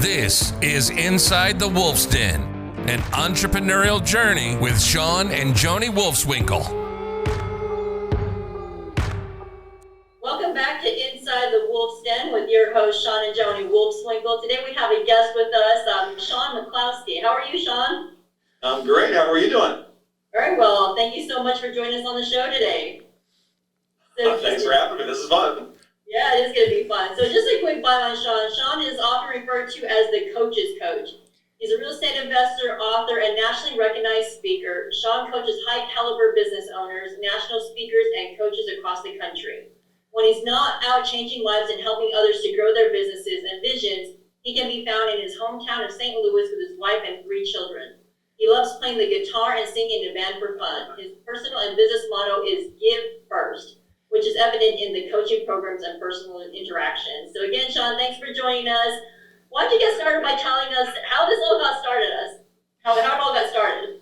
This is Inside the Wolf's Den, an entrepreneurial journey with Shaun and Joni Wolfswinkle. Welcome back to Inside the Wolf's Den with your host, Shaun and Joni Wolfswinkle. Today we have a guest with us, Shaun McCloskey. How are you, Shaun? I'm great. How are you doing? Very well. Thank you so much for joining us on the show today. Thanks for having me. This is fun. Yeah, it is going to be fun. So just a quick bio on Shaun. Shaun is often referred to as the coach's coach. He's a real estate investor, author, and nationally recognized speaker. Shaun coaches high-caliber business owners, national speakers, and coaches across the country. When he's not out changing lives and helping others to grow their businesses and visions, he can be found in his hometown of St. Louis with his wife and 3 children. He loves playing the guitar and singing in a band for fun. His personal and business motto is give first, which is evident in the coaching programs and personal interactions. So again, Shaun, thanks for joining us. Why don't you get started by telling us how this all got started how it all got started?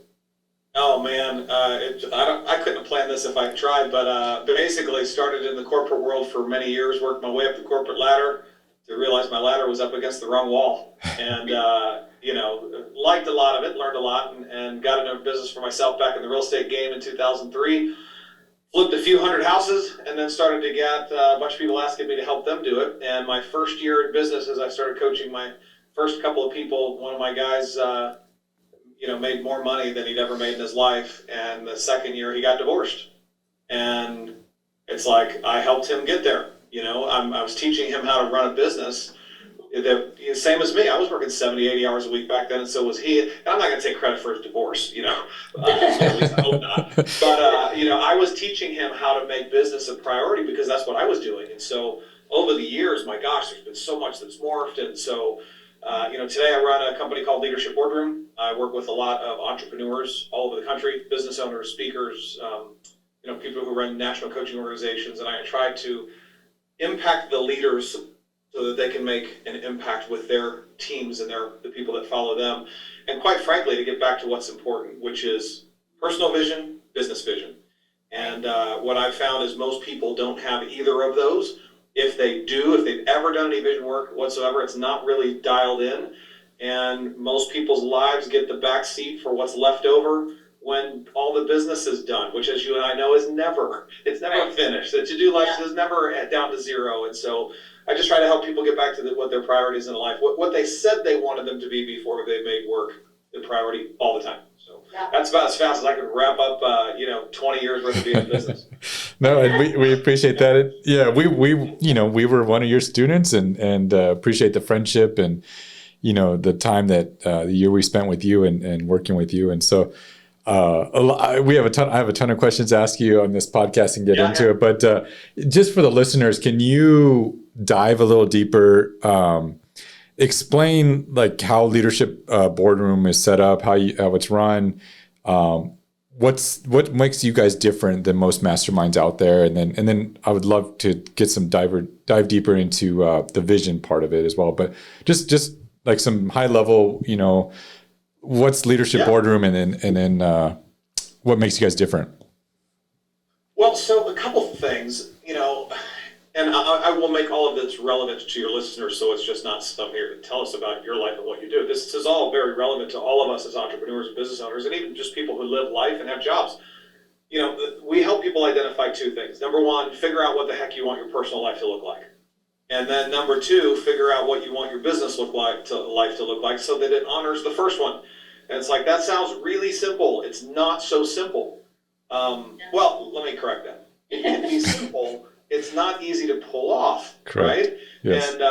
Oh man, I couldn't have planned this if I tried, but basically started in the corporate world for many years, worked my way up the corporate ladder to realize my ladder was up against the wrong wall. And, liked a lot of it, learned a lot, and got into business for myself back in the real estate game in 2003. Flipped a few hundred houses and then started to get a bunch of people asking me to help them do it. And my first year in business, as I started coaching my first couple of people, one of my guys, made more money than he'd ever made in his life. And the second year he got divorced. And it's like I helped him get there. I was teaching him how to run a business. Same as me. I was working 70, 80 hours a week back then, and so was he. And I'm not going to take credit for his divorce, at least I hope not. But, I was teaching him how to make business a priority because that's what I was doing. And so over the years, my gosh, there's been so much that's morphed. And so, today I run a company called Leadership Boardroom. I work with a lot of entrepreneurs all over the country, business owners, speakers, people who run national coaching organizations. And I try to impact the leaders so that they can make an impact with their teams and the people that follow them. And quite frankly, to get back to what's important, which is personal vision, business vision. And what I've found is most people don't have either of those. If they've ever done any vision work whatsoever, it's not really dialed in. And most people's lives get the back seat for what's left over when all the business is done, which, as you and I know, it's never finished. The to-do list is never down to zero. And so I just try to help people get back to what their priorities in life, what they said they wanted them to be before they made work the priority all the time. So that's about as fast as I could wrap up, 20 years worth of being in business. No, and we appreciate that. We were one of your students and appreciate the friendship and, the time that the year we spent with you and working with you. And so I have a ton of questions to ask you on this podcast and get into it. But just for the listeners, can you dive a little deeper? Explain how Leadership Boardroom is set up, how it's run. What makes you guys different than most masterminds out there? And then I would love to get some dive deeper into the vision part of it as well. But just like some high level, what's Leadership Boardroom, and then what makes you guys different? Well, so a couple of things, and I will make all of this relevant to your listeners, so it's just not stuff here to tell us about your life and what you do. This is all very relevant to all of us as entrepreneurs and business owners, and even just people who live life and have jobs. We help people identify 2 things. Number 1, figure out what the heck you want your personal life to look like. And then number 2, figure out what you want your business life to look like so that it honors the first one. And it's like, that sounds really simple. It's not so simple. Well, let me correct that. It can be simple. It's not easy to pull off, correct. Right? Yes. And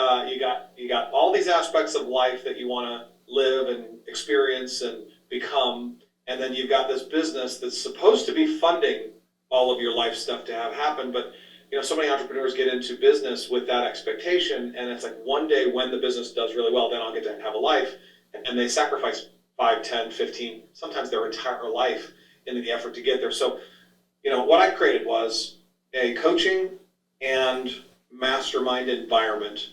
you got all these aspects of life that you want to live and experience and become. And then you've got this business that's supposed to be funding all of your life stuff to have happen. But so many entrepreneurs get into business with that expectation, and it's like one day when the business does really well, then I'll get to have a life, and they sacrifice 5, 10, 15, sometimes their entire life into the effort to get there. So, what I created was a coaching and mastermind environment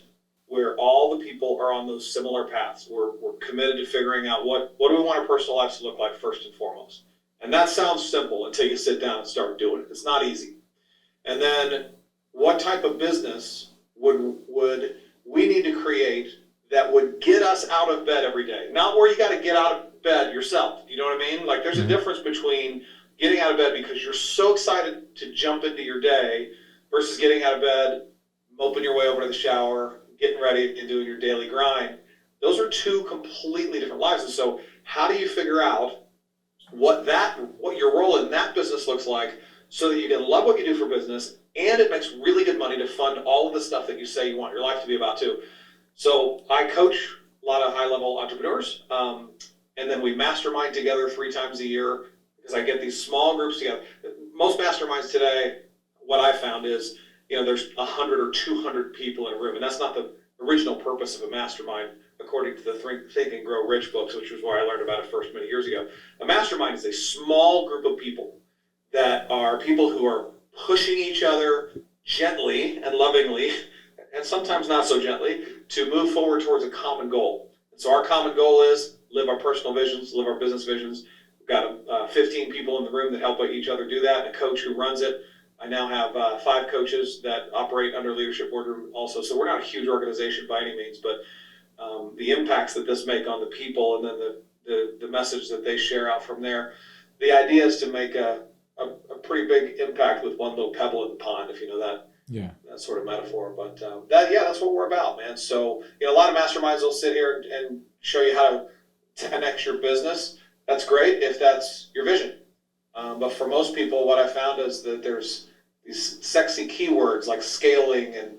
where all the people are on those similar paths. We're committed to figuring out what do we want our personal lives to look like first and foremost. And that sounds simple until you sit down and start doing it. It's not easy. And then what type of business would we need to create that would get us us out of bed every day. Not where you got to get out of bed yourself. You know what I mean? Like there's a difference between getting out of bed because you're so excited to jump into your day versus getting out of bed, moping your way over to the shower, getting ready and doing your daily grind. Those are two completely different lives. And so how do you figure out what your role in that business looks like so that you can love what you do for business and it makes really good money to fund all of the stuff that you say you want your life to be about too. So I coach a lot of high-level entrepreneurs, and then we mastermind together 3 times a year because I get these small groups together. Most masterminds today, what I found is, there's 100 or 200 people in a room, and that's not the original purpose of a mastermind, according to the Think and Grow Rich books, which was where I learned about it first many years ago. A mastermind is a small group of people that are people who are pushing each other gently and lovingly, and sometimes not so gently, to move forward towards a common goal. And so our common goal is live our personal visions, live our business visions. We've got 15 people in the room that help each other do that, and a coach who runs it. I now have 5 coaches that operate under Leadership Boardroom also. So we're not a huge organization by any means, but the impacts that this make on the people and then the message that they share out from there. The idea is to make a pretty big impact with one little pebble in the pond, if you know that. Yeah. That sort of metaphor. But that's what we're about, man. So, a lot of masterminds will sit here and show you how to 10x your business. That's great if that's your vision. But for most people, what I found is that there's these sexy keywords like scaling and,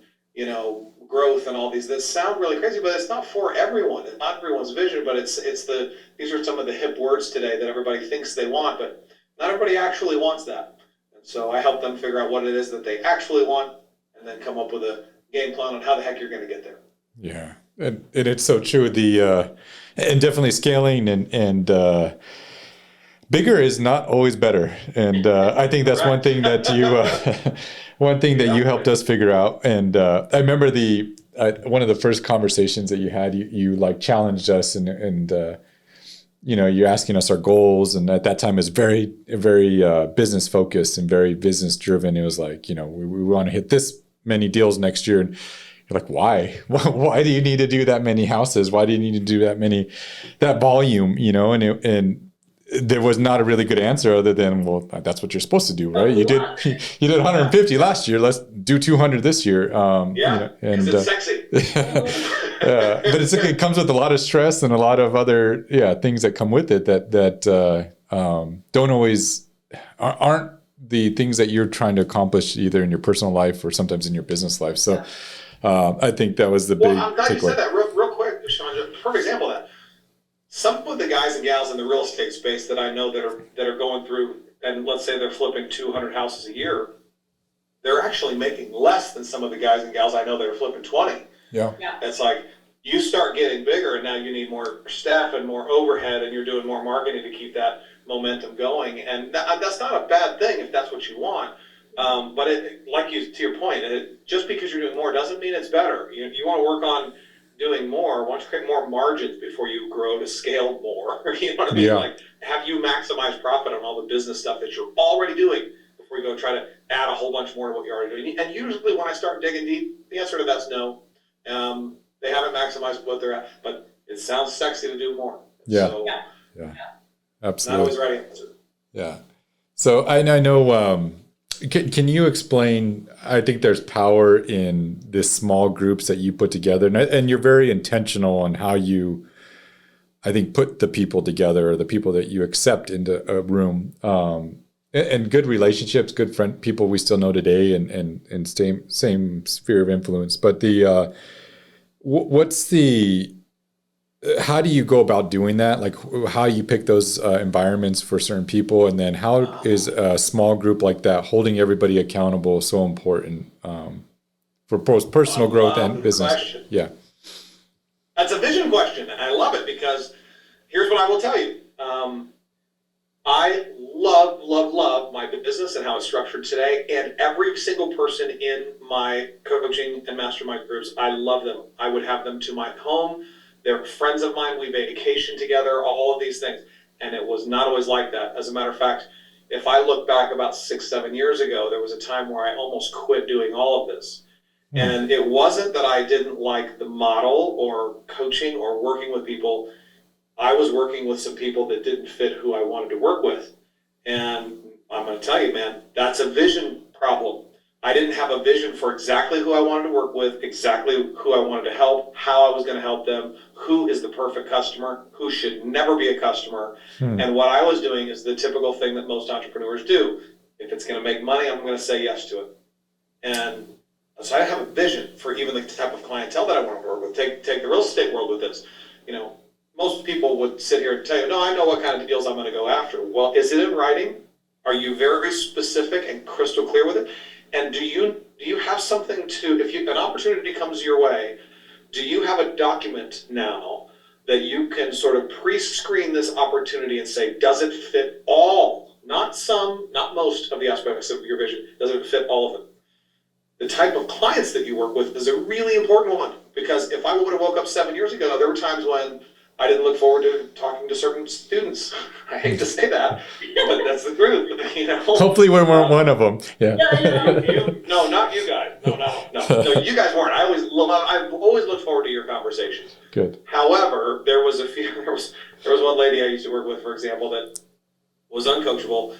growth and all these that sound really crazy, but it's not for everyone. It's not everyone's vision, but these are some of the hip words today that everybody thinks they want, but not everybody actually wants that. And so I help them figure out what it is that they actually want and then come up with a game plan on how the heck you're going to get there. Yeah. And it's so true. And definitely scaling and bigger is not always better. And I think that's one thing that you helped us figure out. And I remember one of the first conversations that you had, you like challenged us and you're asking us our goals. And at that time it was very, very business focused and very business driven. It was like, we want to hit this many deals next year. And you're like, why? Why do you need to do that many houses? Why do you need to do that volume? And there was not a really good answer other than, well, that's what you're supposed to do, right? You did 150 last year. Let's do 200 this year. Because it's sexy. But it comes with a lot of stress and a lot of other things that come with it that don't always aren't the things that you're trying to accomplish either in your personal life or sometimes in your business life. So I think that was the big I'm glad takeaway. you said that real quick, Shaun. Perfect example of that. Some of the guys and gals in the real estate space that I know that are going through, and let's say they're flipping 200 houses a year, they're actually making less than some of the guys and gals I know that are flipping 20. Yeah. It's like you start getting bigger and now you need more staff and more overhead and you're doing more marketing to keep that momentum going. And that's not a bad thing if that's what you want. But to your point, just because you're doing more doesn't mean it's better. You want to work on doing more. Why don't you create more margins before you grow to scale more? You know what I mean? Yeah. Like, have you maximize profit on all the business stuff that you're already doing before you go try to add a whole bunch more to what you're already doing. And usually when I start digging deep, the answer to that's no. They haven't maximized what they're at, but it sounds sexy to do more. Yeah. So, Yeah. Absolutely. not always the right answer. Yeah. So I know, can you explain, I think there's power in this small groups that you put together, and you're very intentional on how you, I think, put the people together, or the people that you accept into a room, and good relationships, good friend people we still know today, and same sphere of influence. But how do you go about doing that? Like, how you pick those environments for certain people, and then how is a small group like that holding everybody accountable so important for both personal growth and business? Question. Yeah, that's a vision question, and I love it because here's what I will tell you. I love my business and how it's structured today, and every single person in my coaching and mastermind groups, I love them. I would have them to my home. They're friends of mine. We vacation together, all of these things. And it was not always like that. As a matter of fact, if I look back about 6-7 years ago, there was a time where I almost quit doing all of this. And it wasn't that I didn't like the model or coaching or working with people, I was working with some people that didn't fit who I wanted to work with. And I'm going to tell you, man, that's a vision problem. I didn't have a vision for exactly who I wanted to work with, exactly who I wanted to help, how I was going to help them, who is the perfect customer, who should never be a customer. And what I was doing is the typical thing that most entrepreneurs do. If it's going to make money, I'm going to say yes to it. And so I have a vision for even the type of clientele that I want to work with. Take the real estate world with this. Most people would sit here and tell you, no, I know what kind of deals I'm going to go after. Well, is it in writing? Are you very specific and crystal clear with it? And do you have something if an opportunity comes your way, do you have a document now that you can sort of pre-screen this opportunity and say, does it fit all, not some, not most of the aspects of your vision, does it fit all of them? The type of clients that you work with is a really important one, because if I would have woke up 7 years ago, there were times when I didn't look forward to talking to certain students. I hate to say that, but that's the truth. Hopefully we weren't one of them. Yeah. No, not you guys. No, you guys weren't. I've always looked forward to your conversations. Good. However, there was one lady I used to work with, for example, that was uncoachable,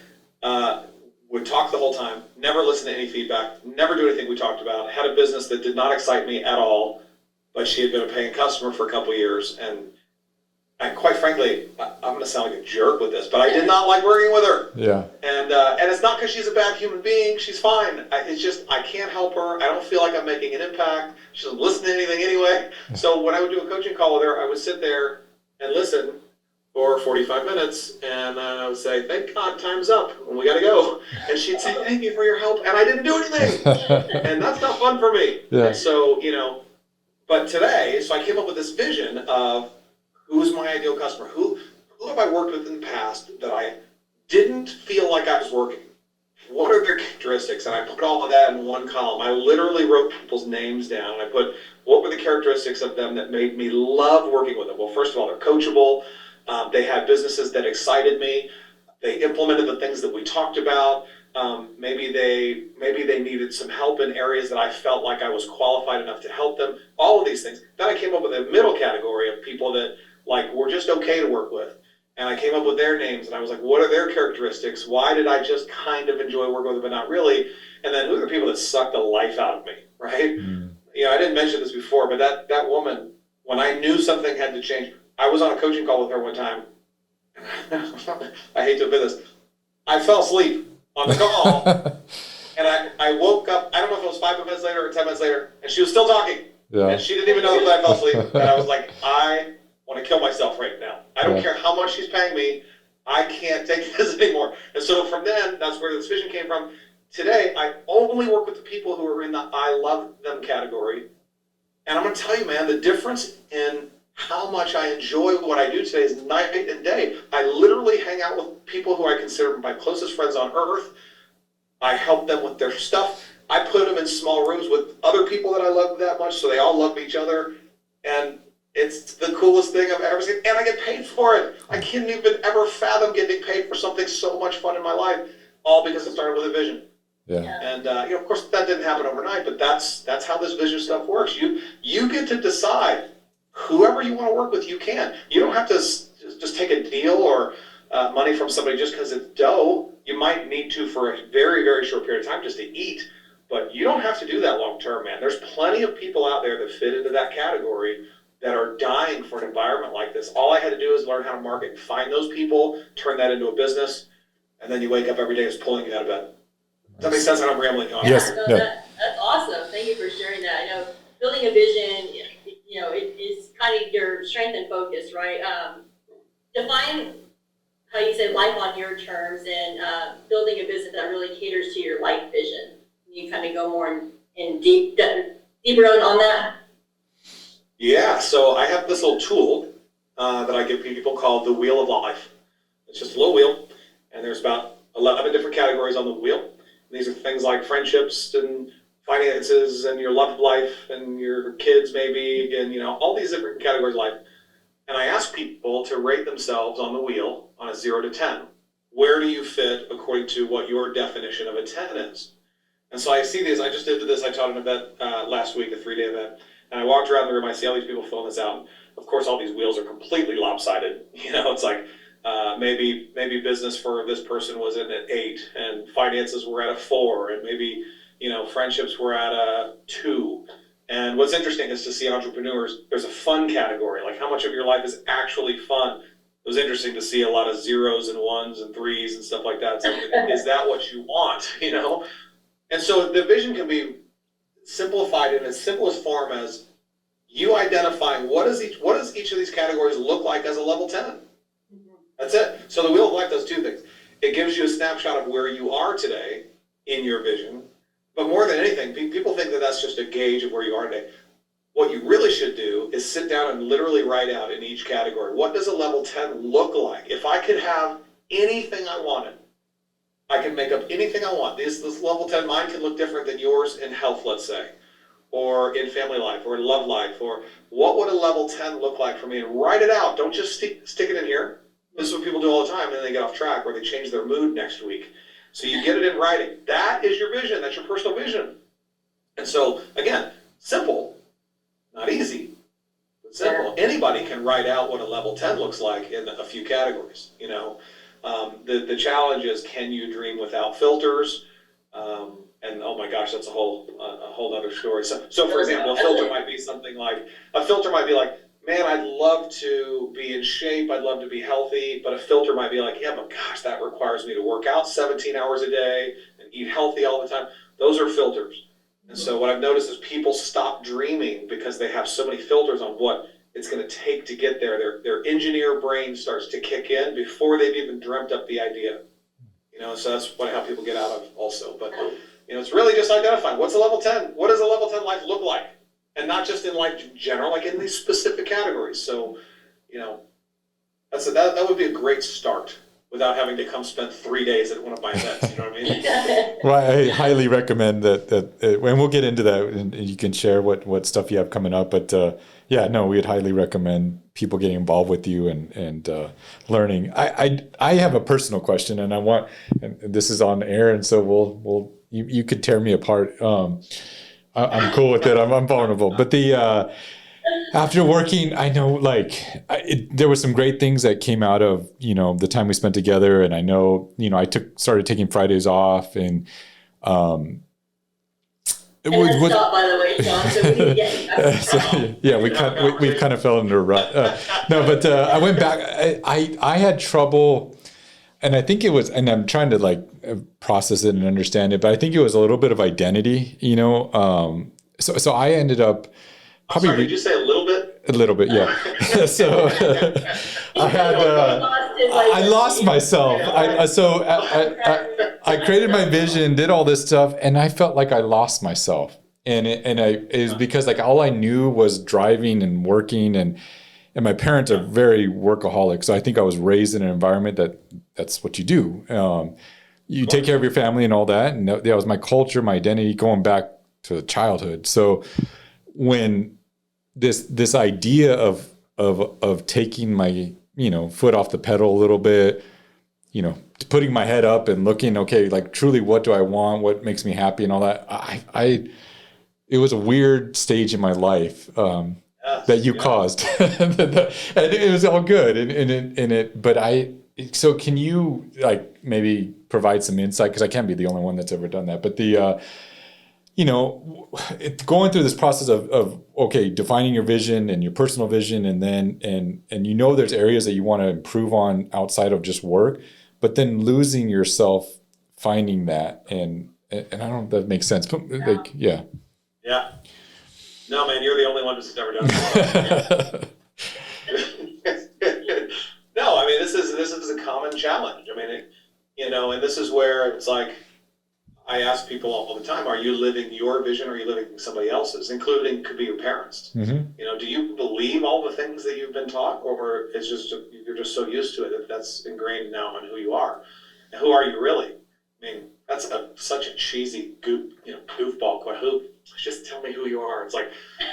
would talk the whole time, never listen to any feedback, never do anything we talked about, had a business that did not excite me at all, but she had been a paying customer for a couple of years, and quite frankly, I'm going to sound like a jerk with this, but I did not like working with her. Yeah. And it's not because she's a bad human being. She's fine. It's just I can't help her. I don't feel like I'm making an impact. She doesn't listen to anything anyway. So when I would do a coaching call with her, I would sit there and listen for 45 minutes, and I would say, thank God, time's up, and we got to go. And she'd say, thank you for your help, and I didn't do anything. And that's not fun for me. Yeah. And so, but today, so I came up with this vision of, who's my ideal customer? Who have I worked with in the past that I didn't feel like I was working? What are their characteristics? And I put all of that in one column. I literally wrote people's names down. And I put, what were the characteristics of them that made me love working with them? Well, first of all, they're coachable. They had businesses that excited me. They implemented the things that we talked about. Maybe they needed some help in areas that I felt like I was qualified enough to help them. All of these things. Then I came up with a middle category of people that were just okay to work with. And I came up with their names, and I was like, what are their characteristics? Why did I just kind of enjoy working with them, but not really? And then who are the people that sucked the life out of me, right? I didn't mention this before, but that woman, when I knew something had to change, I was on a coaching call with her one time. I hate to admit this. I fell asleep on the call, and I woke up, I don't know if it was 5 minutes later or 10 minutes later, and she was still talking. Yeah. And she didn't even know that I fell asleep. And I was like, I want to kill myself right now. I don't care how much she's paying me. I can't take this anymore. And so from then, that's where this vision came from. Today, I only work with the people who are in the I love them category. And I'm going to tell you, man, the difference in how much I enjoy what I do today is night and day. I literally hang out with people who I consider my closest friends on earth. I help them with their stuff. I put them in small rooms with other people that I love that much, so they all love each other. And it's the coolest thing I've ever seen, and I get paid for it. I can't even ever fathom getting paid for something so much fun in my life, all because it started with a vision. Yeah. And of course, that didn't happen overnight, but that's how this vision stuff works. You get to decide whoever you want to work with. You can. You don't have to just take a deal or money from somebody just because it's dough. You might need to for a very, very short period of time just to eat, but you don't have to do that long term, man. There's plenty of people out there that fit into that category that are dying for an environment like this. All I had to do is learn how to market, find those people, turn that into a business, and then you wake up every day, it's pulling you out of bed. Does that make sense? I'm rambling on. Yes. No, that's awesome. Thank you for sharing that. I know building a vision, it is kind of your strength and focus, right? Define how you say life on your terms, and building a business that really caters to your life vision. You kind of go more in deeper on that. Yeah, so I have this little tool that I give people called the Wheel of Life. It's just a little wheel, and there's about 11 different categories on the wheel. And these are things like friendships and finances and your love life and your kids maybe, and all these different categories of life. And I ask people to rate themselves on the wheel on a 0 to 10. Where do you fit according to what your definition of a 10 is? And so I see these. I just did this. I taught an event last week, a 3-day event. And I walked around the room, I see all these people filling this out. And of course, all these wheels are completely lopsided. It's like maybe business for this person was in at 8 and finances were at a 4, and maybe, friendships were at a 2. And what's interesting is to see entrepreneurs, there's a fun category, like how much of your life is actually fun. It was interesting to see a lot of 0s and 1s and 3s and stuff like that. So is that what you want, And so the vision can be simplified in its simplest form as you identifying what does each of these categories look like as a level 10. That's it. So the Wheel of Life does 2 things. It gives you a snapshot of where you are today in your vision. But more than anything, people think that that's just a gauge of where you are today. What you really should do is sit down and literally write out in each category, what does a level 10 look like? If I could have anything I wanted, I can make up anything I want. This level 10, mine can look different than yours in health, let's say, or in family life, or in love life, or what would a level 10 look like for me? And write it out. Don't just stick it in here. This is what people do all the time, and then they get off track, or they change their mood next week. So you get it in writing. That is your vision. That's your personal vision. And so, again, simple, not easy, but simple. Yeah. Anybody can write out what a level 10 looks like in a few categories. The challenge is, can you dream without filters? And oh my gosh, that's a whole other story. So for example, a filter might be something like, man, I'd love to be in shape, I'd love to be healthy, but a filter might be like, yeah, but gosh, that requires me to work out 17 hours a day and eat healthy all the time. Those are filters. And so what I've noticed is people stop dreaming because they have so many filters on what it's going to take to get there. Their engineer brain starts to kick in before they've even dreamt up the idea. So that's how people get out of also. But, it's really just identifying what's a level 10. What does a level 10 life look like? And not just in like general, like in these specific categories. So, that would be a great start without having to come spend 3 days at one of my events. You know what I mean? Well, I highly recommend that, and we'll get into that, and you can share what stuff you have coming up. But we'd highly recommend people getting involved with you and learning. I have a personal question, and and this is on air, and so you could tear me apart. I'm cool with it. I'm vulnerable. But after working, I know there were some great things that came out of, the time we spent together. And I know, I started taking Fridays off and, stop, by the way, John, so we need to get you back. we kind of fell into a rut. I went back. I had trouble. And I think it was, and I'm trying to process it and understand it, but I think it was a little bit of identity, So I ended up probably. Sorry, did you say a little bit? A little bit, yeah. So I lost myself. I created my vision, did all this stuff, and I felt like I lost myself. And it was because all I knew was driving and working, and my parents are very workaholic. So I think I was raised in an environment that's what you do. You take care of your family and all that. And that was my culture, my identity going back to childhood. So when this idea of taking my, foot off the pedal a little bit, putting my head up and looking, okay, truly, what do I want? What makes me happy and all that. It was a weird stage in my life. That you caused, and it was all good. So can you maybe provide some insight? Because I can't be the only one that's ever done that. But going through this process of defining your vision and your personal vision, and then there's areas that you want to improve on outside of just work, but then losing yourself, finding that, and I don't know if that makes sense, but Yeah. No, man, you're the only one who's ever done it. No, I mean, this is a common challenge. I mean, and this is where it's like, I ask people all the time, are you living your vision or are you living somebody else's, including could be your parents? Mm-hmm. Do you believe all the things that you've been taught, or it's just you're just so used to it that's ingrained now in who you are? And who are you really? I mean, that's such a cheesy goofball question. Just tell me who you are. It's like,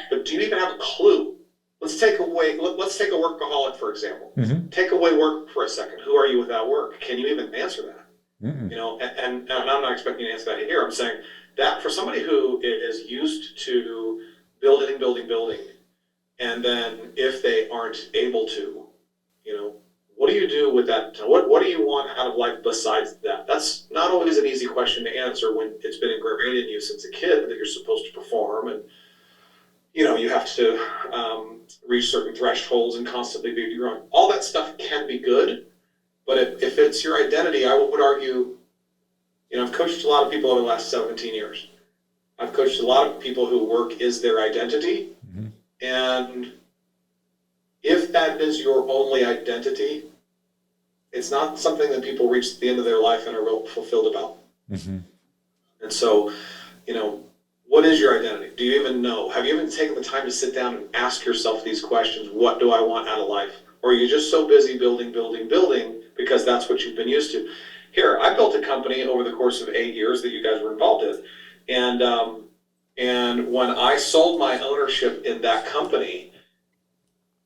but do you even have a clue? Let's take a workaholic, for example. Mm-hmm. Take away work for a second. Who are you without work? Can you even answer that? Mm-hmm. And I'm not expecting you to answer that here. I'm saying that for somebody who is used to building. And then if they aren't able to, what do you do with that? What do you want out of life besides that? That's not always an easy question to answer when it's been ingrained in you since a kid that you're supposed to perform, and you have to reach certain thresholds and constantly be growing. All that stuff can be good, but if it's your identity, I would argue, I've coached a lot of people over the last 17 years. I've coached a lot of people who work is their identity. Mm-hmm. And if that is your only identity, it's not something that people reach the end of their life and are real fulfilled about. Mm-hmm. And so, what is your identity? Do you even know? Have you even taken the time to sit down and ask yourself these questions? What do I want out of life? Or are you just so busy building because that's what you've been used to? Here, I built a company over the course of 8 years that you guys were involved in. And when I sold my ownership in that company,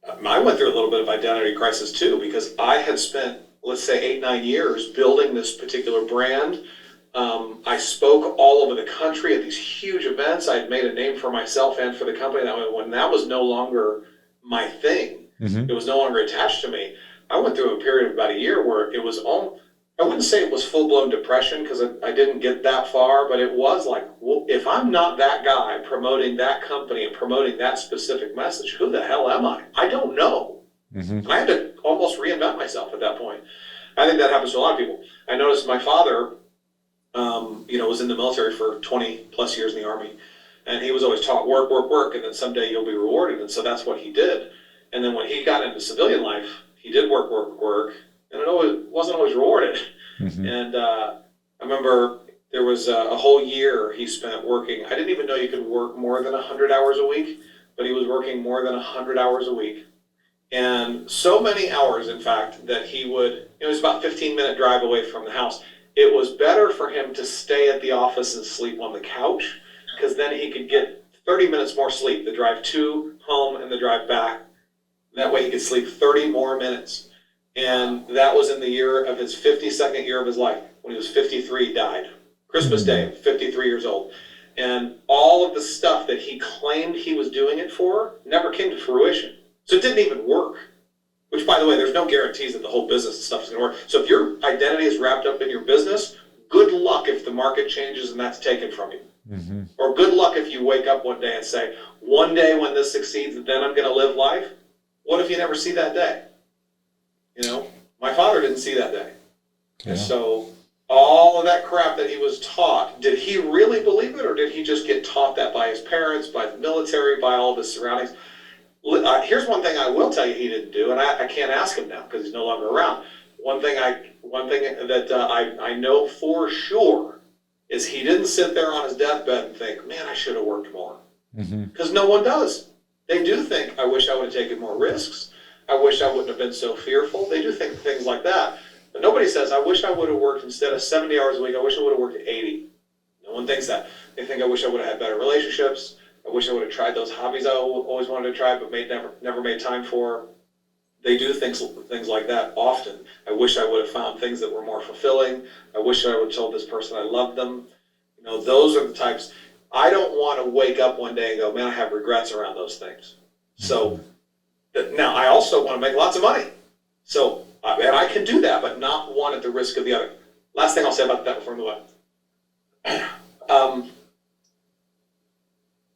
I went through a little bit of identity crisis too, because I had spent, let's say, 8-9 years building this particular brand. I spoke all over the country at these huge events. I had made a name for myself and for the company. When that was no longer my thing, mm-hmm. It was no longer attached to me, I went through a period of about a year where it was I wouldn't say it was full-blown depression because I didn't get that far, but it was like, well, if I'm not that guy promoting that company and promoting that specific message, who the hell am I? I don't know. Mm-hmm. And I had to almost reinvent myself at that point. I think that happens to a lot of people. I noticed my father, was in the military for 20 plus years in the Army, and he was always taught work, and then someday you'll be rewarded. And so that's what he did. And then when he got into civilian life, he did work, and it wasn't always rewarded. Mm-hmm. And I remember there was a whole year he spent working. I didn't even know you could work more than 100 hours a week, but he was working more than 100 hours a week. And so many hours, in fact, that it was about a 15-minute drive away from the house. It was better for him to stay at the office and sleep on the couch, because then he could get 30 minutes more sleep, the drive to home and the drive back. That way he could sleep 30 more minutes. And that was in the year of his 52nd year of his life. When he was 53, he died. Christmas Day, 53 years old. And all of the stuff that he claimed he was doing it for never came to fruition. So it didn't even work. Which, by the way, there's no guarantees that the whole business and stuff is going to work. So if your identity is wrapped up in your business, good luck if the market changes and that's taken from you. Mm-hmm. Or good luck if you wake up one day and say, one day when this succeeds, then I'm going to live life. What if you never see that day? My father didn't see that day. Yeah. And so all of that crap that he was taught, did he really believe it, or did he just get taught that by his parents, by the military, by all of his surroundings? Here's one thing I will tell you he didn't do, and I can't ask him now because he's no longer around. One thing that I know for sure is he didn't sit there on his deathbed and think, man, I should have worked more. Because mm-hmm. no one does. They do think, I wish I would have taken more risks. I wish I wouldn't have been so fearful. They do think things like that. But nobody says, I wish I would have worked instead of 70 hours a week, I wish I would have worked 80. No one thinks that. They think I wish I would have had better relationships. I wish I would have tried those hobbies I always wanted to try but never made time for. They do things like that often. I wish I would have found things that were more fulfilling. I wish I would have told this person I loved them. Those are the types. I don't want to wake up one day and go, man, I have regrets around those things. So now I also want to make lots of money. So, and I can do that, but not one at the risk of the other. Last thing I'll say about that before we move on.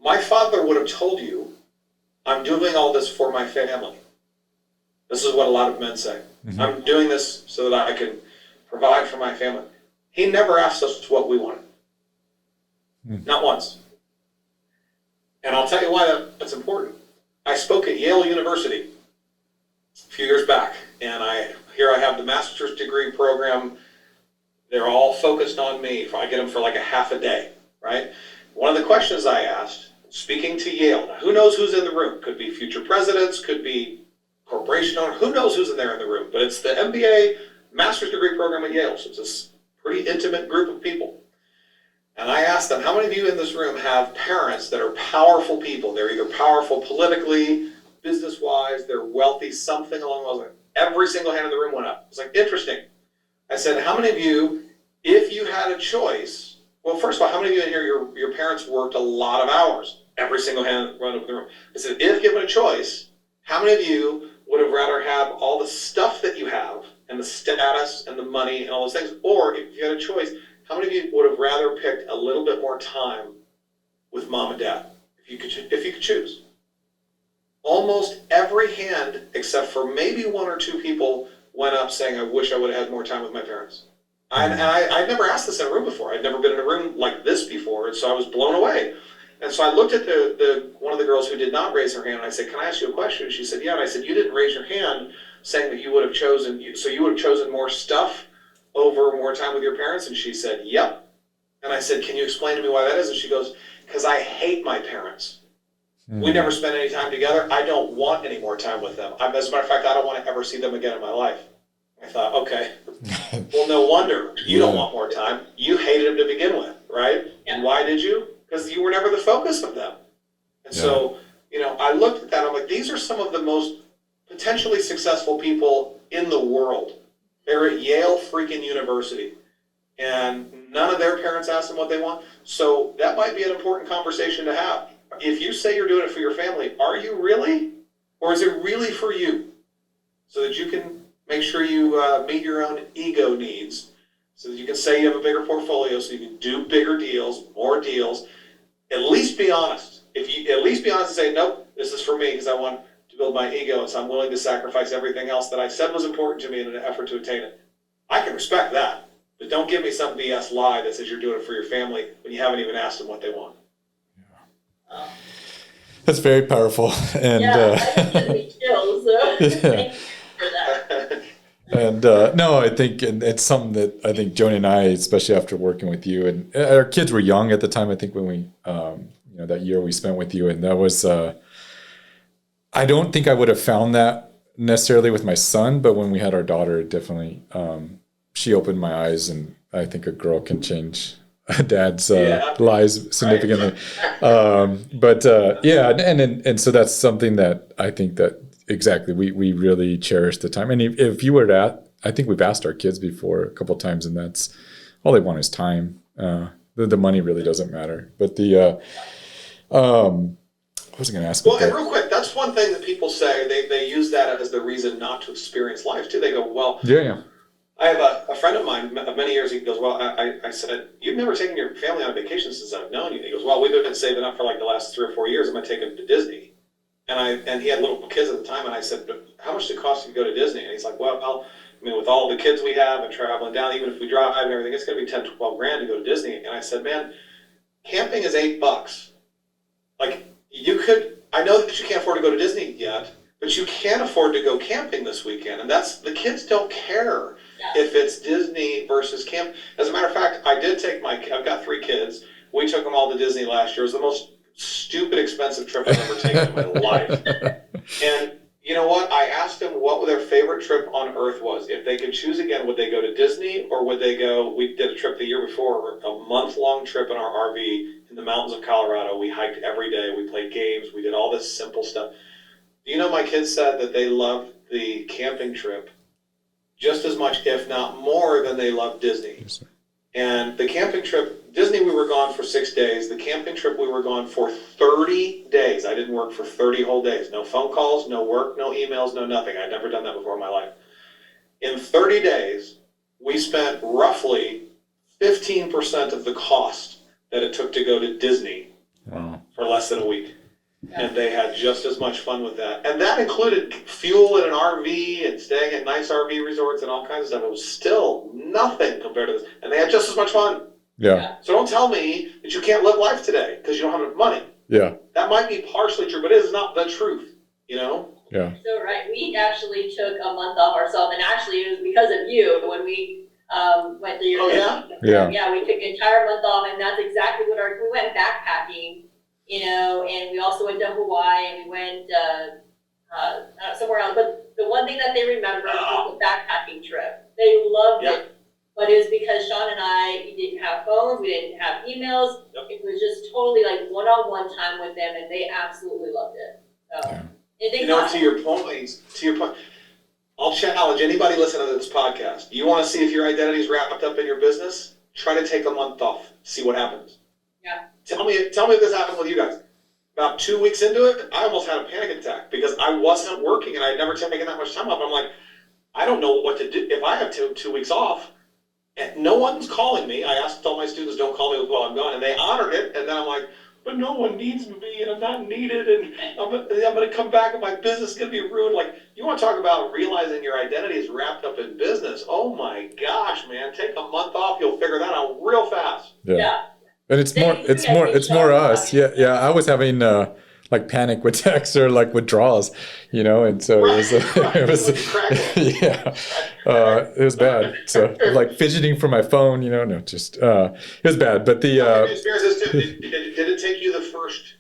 My father would have told you, I'm doing all this for my family. This is what a lot of men say. Mm-hmm. I'm doing this so that I can provide for my family. He never asked us what we wanted. Mm. Not once. And I'll tell you why that's important. I spoke at Yale University a few years back, and I have the master's degree program. They're all focused on me. I get them for like a half a day, right? One of the questions I asked, speaking to Yale, now who knows who's in the room? Could be future presidents, could be corporation owner, who knows who's in there in the room? But it's the MBA master's degree program at Yale, so it's this pretty intimate group of people. And I asked them, how many of you in this room have parents that are powerful people? They're either powerful politically, business-wise, they're wealthy, something along those lines. Every single hand in the room went up. It was like, interesting. I said, how many of you, if you had a choice, well, first of all, how many of you in here, your parents worked a lot of hours? Every single hand run over the room. I said, if given a choice, how many of you would have rather have all the stuff that you have and the status and the money and all those things? Or if you had a choice, how many of you would have rather picked a little bit more time with mom and dad if you could choose? Almost every hand, except for maybe one or two people, went up saying, I wish I would have had more time with my parents. I'd never asked this in a room before. I'd never been in a room like this before, and so I was blown away. And so I looked at the one of the girls who did not raise her hand, and I said, can I ask you a question? And she said, yeah. And I said, you didn't raise your hand saying that you would have chosen, so you would have chosen more stuff over more time with your parents? And she said, yep. And I said, can you explain to me why that is? And she goes, because I hate my parents. We never spent any time together. I don't want any more time with them. As a matter of fact, I don't want to ever see them again in my life. I thought, okay, well, no wonder you don't want more time. You hated them to begin with, right? And why did you? Because you were never the focus of them. And so, I looked at that. I'm like, these are some of the most potentially successful people in the world. They're at Yale freaking University. And none of their parents asked them what they want. So that might be an important conversation to have. If you say you're doing it for your family, are you really? Or is it really for you? So that you can make sure you meet your own ego needs, so that you can say you have a bigger portfolio, so you can do bigger deals, more deals. At least be honest. If you at least be honest and say, nope, this is for me because I want to build my ego, and so I'm willing to sacrifice everything else that I said was important to me in an effort to attain it. I can respect that, but don't give me some BS lie that says you're doing it for your family when you haven't even asked them what they want. That's very powerful. And that gives me chills. So thank you for that. And no, I think it's something that I think Joni and I, especially after working with you, and our kids were young at the time. I think when we, that year we spent with you, and that was, I don't think I would have found that necessarily with my son, but when we had our daughter, it definitely, she opened my eyes, and I think a girl can change a dad's lives significantly. And so that's something that I think that exactly we really cherish the time. And if you were to, I think we've asked our kids before a couple of times, and that's all they want is time. The money really doesn't matter. But what was I going to ask? Well, and real quick, that's one thing that people say. They use that as the reason not to experience life too. They go, well, I have a friend of mine many years. He goes, well, I said, you've never taken your family on a vacation since I've known you. He goes, well, we've been saving up for like the last 3 or 4 years. I'm going to take him to Disney. And he had little kids at the time, and I said, but how much does it cost you to go to Disney? And he's like, well, with all the kids we have and traveling down, even if we drive and everything, it's going to be 10, 12 grand to go to Disney. And I said, man, camping is $8. Like, I know that you can't afford to go to Disney yet, but you can afford to go camping this weekend. And the kids don't care if it's Disney versus camp. As a matter of fact, I've got 3 kids. We took them all to Disney last year. It was the most stupid, expensive trip I've ever taken in my life. And you know what? I asked them what their favorite trip on earth was. If they could choose again, would they go to Disney or would they go, we did a trip the year before, a month-long trip in our RV in the mountains of Colorado. We hiked every day. We played games. We did all this simple stuff. Do you know my kids said that they loved the camping trip just as much, if not more, than they loved Disney? Yes, sir. And the camping trip, Disney, we were gone for 6 days. The camping trip, we were gone for 30 days. I didn't work for 30 whole days. No phone calls, no work, no emails, no nothing. I'd never done that before in my life. In 30 days, we spent roughly 15% of the cost that it took to go to Disney for less than a week. And they had just as much fun with that. And that included fuel in an RV and staying at nice RV resorts and all kinds of stuff. It was still nothing compared to this. And they had just as much fun. Yeah. So don't tell me that you can't live life today because you don't have enough money. Yeah. That might be partially true, but it is not the truth, Yeah. So, right, we actually took a month off ourselves, and actually it was because of you when we went through your Yeah, we took an entire month off, and that's exactly what we went backpacking. And we also went to Hawaii, and we went somewhere else. But the one thing that they remember was the backpacking trip. They loved it. But it was because Shaun and I, we didn't have phones, we didn't have emails. Yep. It was just totally like one-on-one time with them, and they absolutely loved it. So, to your point, I'll challenge anybody listening to this podcast. You want to see if your identity is wrapped up in your business? Try to take a month off. See what happens. Yeah. Tell me if this happened with you guys. About 2 weeks into it, I almost had a panic attack because I wasn't working and I'd never taken that much time off. I'm like, I don't know what to do. If I have 2 weeks off and no one's calling me, I asked all my students, don't call me while I'm gone, and they honored it. And then I'm like, but no one needs me and I'm not needed and I'm going to come back and my business is going to be ruined. Like, you want to talk about realizing your identity is wrapped up in business. Oh my gosh, man, take a month off. You'll figure that out real fast. Yeah. And it's more us. Yeah. I was having like panic attacks or like withdrawals, and so it was, it was bad. So like fidgeting for my phone, no, just it was bad. But the did it take you the first?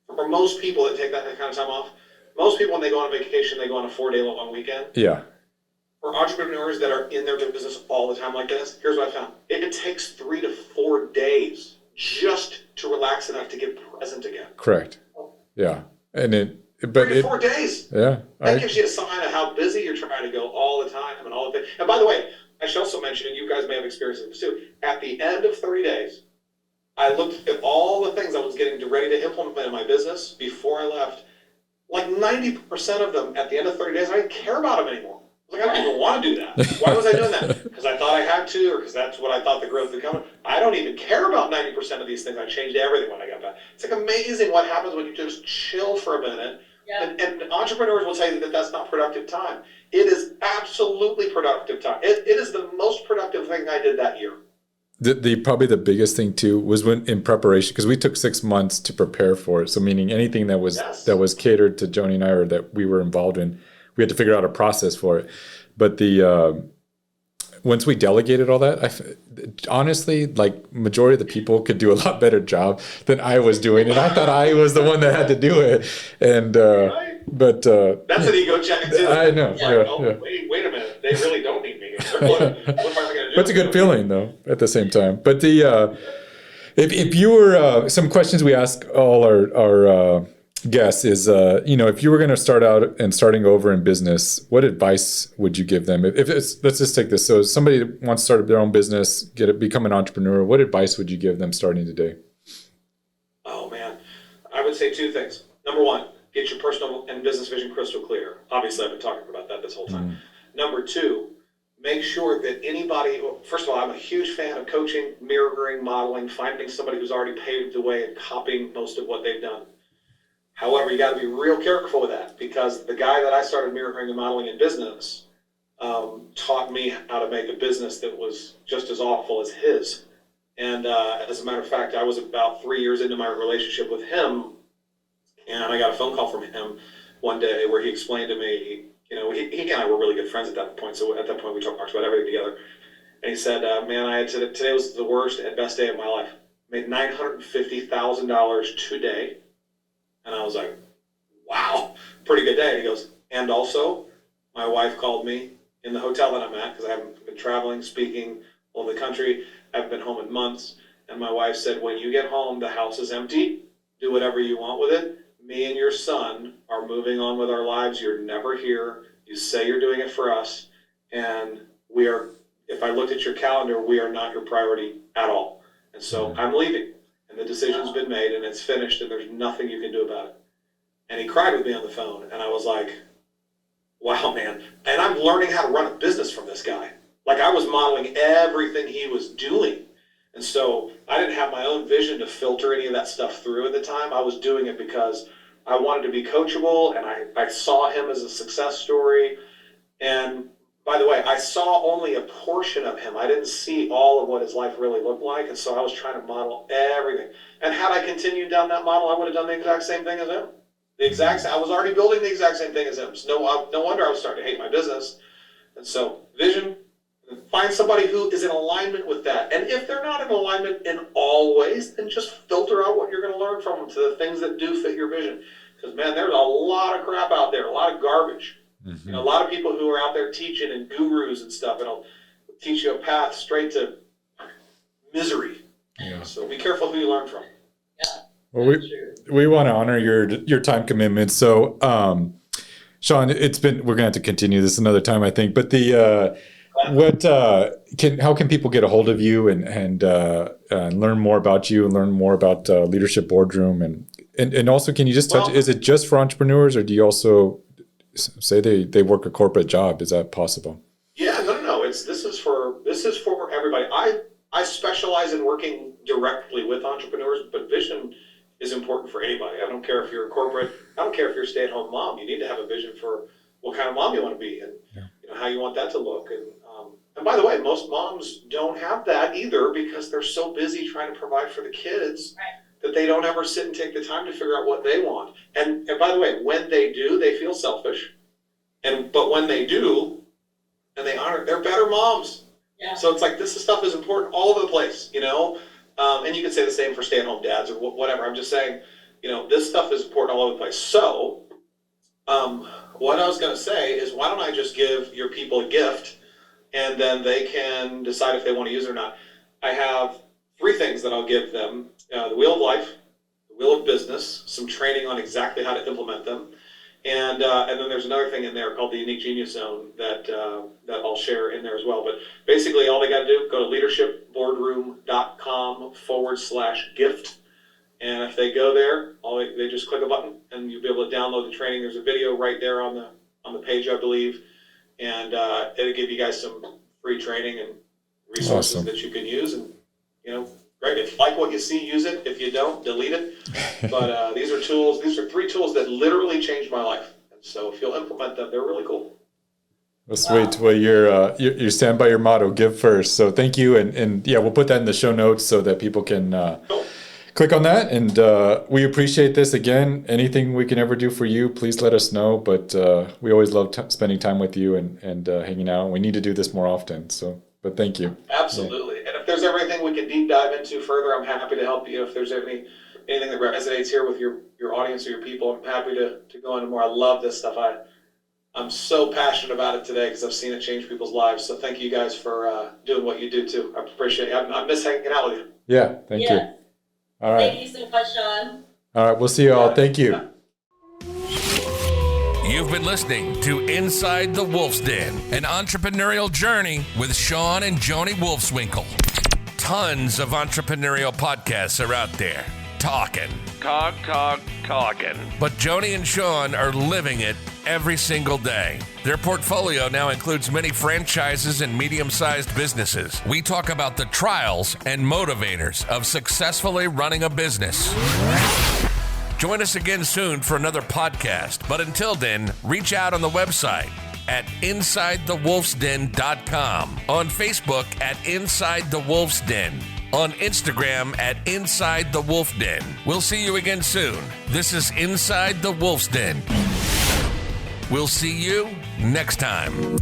For most people that take that kind of time off, most people when they go on vacation, they go on a 4-day long weekend. Yeah. For entrepreneurs that are in their business all the time like this, here's what I found: it takes 3 to 4 days just to relax enough to get present again. Correct. Yeah. And 3 to 4 days. Yeah. That gives you a sign of how busy you're trying to go all the time and all the things. And by the way, I should also mention, and you guys may have experienced this too, at the end of 30 days, I looked at all the things I was getting ready to implement in my business before I left. Like 90% of them at the end of 30 days, I didn't care about them anymore. I was like, I don't even want to do that. Why was I doing that? Because I thought I had to, or because that's what I thought the growth would come. I don't even care about 90% of these things. I changed everything when I got back. It's like amazing what happens when you just chill for a minute. Yeah. And entrepreneurs will tell you that that's not productive time. It is absolutely productive time. It is the most productive thing I did that year. The probably the biggest thing too was when in preparation, because we took 6 months to prepare for it. So meaning anything that was catered to Joni and I or that we were involved in, we had to figure out a process for it. But once we delegated all that, honestly, like majority of the people could do a lot better job than I was doing, and I thought I was the one that had to do it. And but that's an ego check too. I know. Wait a minute, they really don't need me. What am I going to do? That's a good feeling, though. At the same time, but if you were some questions we ask all our guess is, if you were going to start out and starting over in business, what advice would you give them? If it's, let's just take this. So somebody wants to start their own business, become an entrepreneur. What advice would you give them starting today? Oh man, I would say 2 things. Number 1, get your personal and business vision crystal clear. Obviously, I've been talking about that this whole time. Number 2, make sure that first of all, I'm a huge fan of coaching, mirroring, modeling, finding somebody who's already paved the way and copying most of what they've done. However, you got to be real careful with that, because the guy that I started mirroring and modeling in business taught me how to make a business that was just as awful as his. And as a matter of fact, I was about 3 years into my relationship with him, and I got a phone call from him one day where he explained to me, he and I were really good friends at that point. So at that point, we talked about everything together. And he said, man, today was the worst and best day of my life. Made $950,000 today. And I was like, wow, pretty good day. And he goes, and also, my wife called me in the hotel that I'm at, because I haven't been traveling, speaking all over the country. I haven't been home in months. And my wife said, when you get home, the house is empty. Do whatever you want with it. Me and your son are moving on with our lives. You're never here. You say you're doing it for us. And if I looked at your calendar, we are not your priority at all. And so I'm leaving. And the decision's been made, and it's finished, and there's nothing you can do about it. And he cried with me on the phone, and I was like, wow, man. And I'm learning how to run a business from this guy. Like, I was modeling everything he was doing. And so I didn't have my own vision to filter any of that stuff through at the time. I was doing it because I wanted to be coachable, and I saw him as a success story. And by the way, I saw only a portion of him. I didn't see all of what his life really looked like, and so I was trying to model everything. And had I continued down that model, I would have done the exact same thing as him. I was already building the exact same thing as him. So no wonder I was starting to hate my business. And so vision, find somebody who is in alignment with that. And if they're not in alignment in all ways, then just filter out what you're going to learn from them to the things that do fit your vision. Because, man, there's a lot of crap out there, a lot of garbage. Mm-hmm. A lot of people who are out there teaching and gurus and stuff, and it'll teach you a path straight to misery. Yeah. So be careful who you learn from. Yeah. Well, we want to honor your time commitment. So, Shaun, we're gonna have to continue this another time, I think. But how can people get a hold of you and learn more about you and learn more about Leadership Boardroom and and also, can you just touch, is it just for entrepreneurs, or do you also say they work a corporate job? Is that possible? Yeah, no. This is for everybody. I specialize in working directly with entrepreneurs, but vision is important for anybody. I don't care if you're a corporate, I don't care if you're a stay-at-home mom. You need to have a vision for what kind of mom you want to be, and how you want that to look. And by the way, most moms don't have that either, because they're so busy trying to provide for the kids that they don't ever sit and take the time to figure out what they want. And by the way, when they do, they feel selfish. But when they do, and they honor, they're better moms. Yeah. So it's like, this stuff is important all over the place, and you could say the same for stay-at-home dads or whatever. I'm just saying, this stuff is important all over the place. So what I was going to say is, why don't I just give your people a gift, and then they can decide if they want to use it or not. I have 3 things that I'll give them: the Wheel of Life, the Wheel of Business, some training on exactly how to implement them, and then there's another thing in there called the Unique Genius Zone that I'll share in there as well. But basically, all they got to do, go to leadershipboardroom.com/gift. And if they go there, they just click a button, and you'll be able to download the training. There's a video right there on the page, I believe, and it'll give you guys some free training and resources that you can use. And great. If you like what you see, use it. If you don't, delete it. But these are tools. These are 3 tools that literally changed my life. And so if you'll implement them, they're really cool. Well, sweet. Well, you stand by your motto, give first. So thank you. And we'll put that in the show notes so that people can click on that. And we appreciate this. Again, anything we can ever do for you, please let us know. But we always love spending time with you and hanging out. We need to do this more often. But thank you. Absolutely. And if there's everything we can deep dive into further, I'm happy to help you. If there's anything that resonates here with your audience or your people, I'm happy to go into more. I love this stuff. I'm so passionate about it today because I've seen it change people's lives. So thank you guys for doing what you do too. I appreciate it. I miss hanging out with you. Yeah, thank you. All right. Thank you so much, Shaun. All right, we'll see you all. Thank you. You've been listening to Inside the Wolf's Den, an entrepreneurial journey with Shaun and Joni Wolfswinkle. Tons of entrepreneurial podcasts are out there. Talking. But Joni and Shaun are living it every single day. Their portfolio now includes many franchises and medium-sized businesses. We talk about the trials and motivators of successfully running a business. Join us again soon for another podcast. But until then, reach out on the website at InsideTheWolfsDen.com, on Facebook at Inside the Wolf's Den, on Instagram at Inside the Wolf Den. We'll see you again soon. This is Inside the Wolf's Den. We'll see you next time.